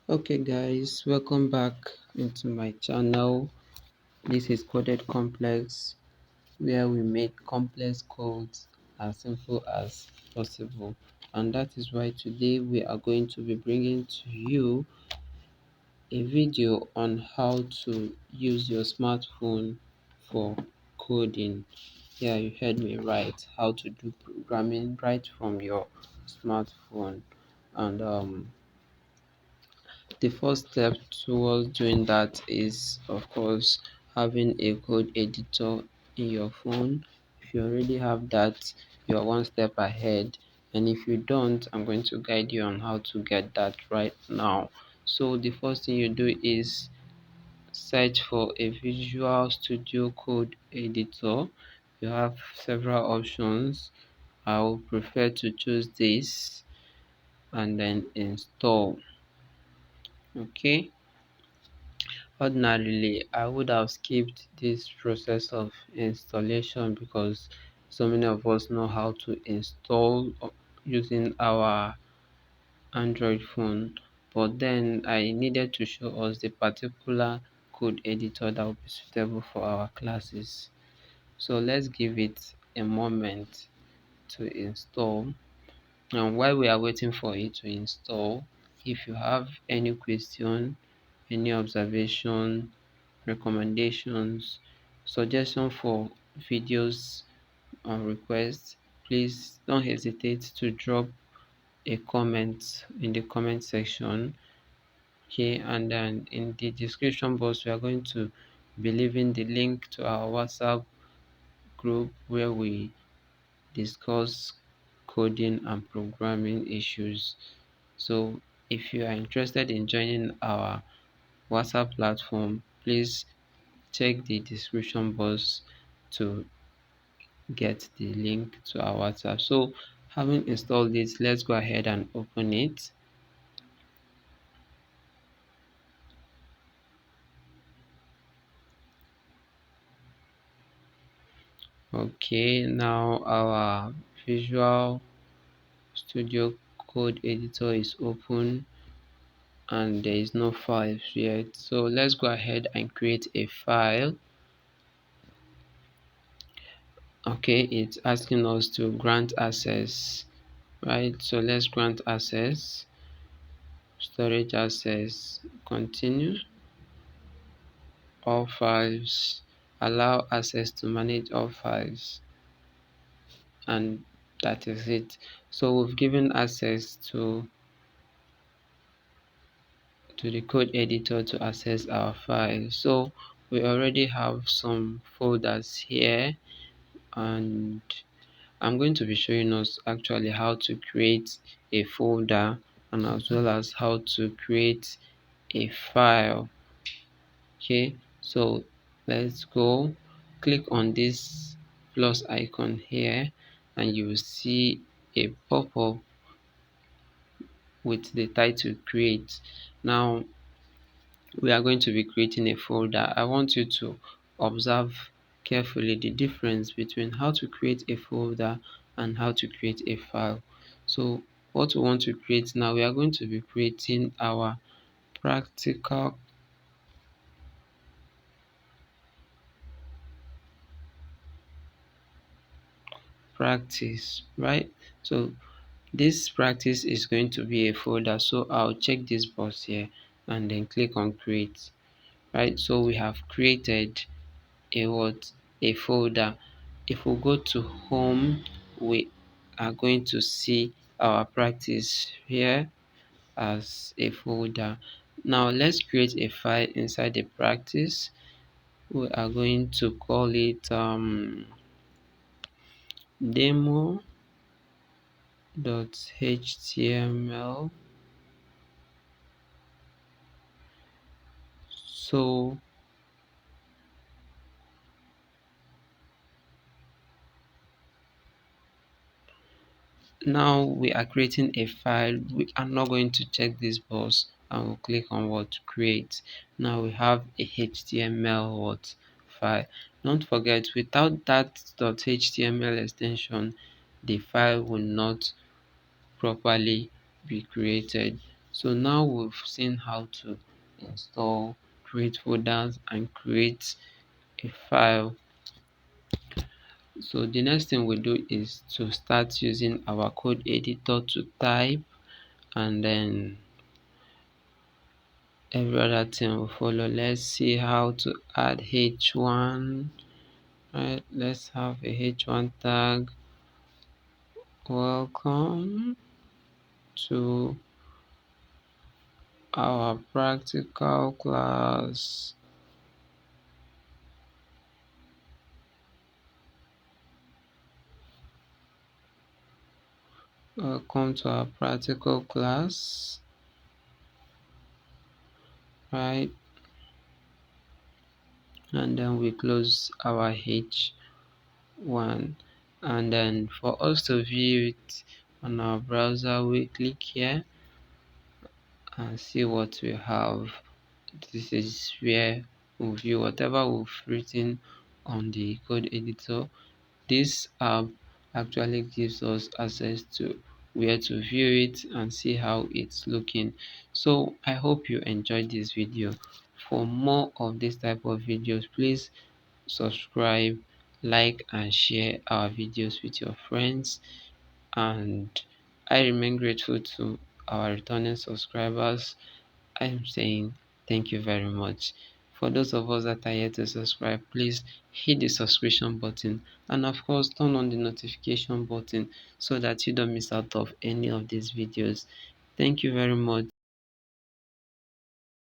Okay guys, welcome back into my channel. This is Coded Complex, where we make complex codes as simple as possible. And that is why today we are going to be bringing to you a video on how to use your smartphone for coding. Yeah, you heard me right. How to do programming right from your smartphone. And the first step towards doing that is, of course, having a code editor in your phone. If you already have that, you are one step ahead. And if you don't, I'm going to guide you on how to get that right now. So the first thing you do is search for a Visual Studio Code editor. You have several options. I will prefer to choose this and then install. Okay. Ordinarily, I would have skipped this process of installation because so many of us know how to install using our Android phone, but then I needed to show us the particular code editor that will be suitable for our classes. So let's give it a moment to install. And while we are waiting for it to install, if you have any question, any observation, recommendations, suggestion for videos or requests, please don't hesitate to drop a comment in the comment section. Okay, and then in the description box we are going to be leaving the link to our WhatsApp group where we discuss coding and programming issues. So if you are interested in joining our WhatsApp platform, please check the description box to get the link to our WhatsApp. So having installed it, let's go ahead and open it. Okay, now our Visual Studio Code editor is open and there is no files yet. So let's go ahead and create a file. Okay, it's asking us to grant access, right? So let's grant access, storage access, continue. All files, allow access to manage all files, and that is it. So we've given access to the code editor to access our files. So we already have some folders here, and I'm going to be showing us actually how to create a folder and as well as how to create a file. Okay, so let's go. Click on this plus icon here and you will see a pop-up with the title create. Now we are going to be creating a folder. I want you to observe carefully the difference between how to create a folder and how to create a file. So what we want to create now, we are going to be creating our practical practice, right? So this practice is going to be a folder, so I'll check this box here and then click on create. Right, so we have created a folder. If we go to home, we are going to see our practice here as a folder. Now let's create a file inside the practice. We are going to call it demo.html. So now we are creating a file. We are not going to check this box and we'll click on what to create. Now we have a HTML what file. Don't forget, without that .html extension, the file will not properly be created. So now we've seen how to install, create folders, and create a file. So the next thing we do is to start using our code editor to type, and then every other thing will follow. Let's see how to add h1. Right, let's have a h1 tag. Welcome to our practical class. Welcome to our practical class. Right, and then we close our h1, and then for us to view it on our browser, we click here and see what we have. This is where we view whatever we've written on the code editor. This app actually gives us access to where to view it and see how it's looking. So I hope you enjoyed this video. For more of this type of videos, please subscribe, like, and share our videos with your friends. And I remain grateful to our returning subscribers. I'm saying thank you very much. For those of us that are yet to subscribe, please hit the subscription button, and of course turn on the notification button so that you don't miss out of any of these videos. Thank you very much.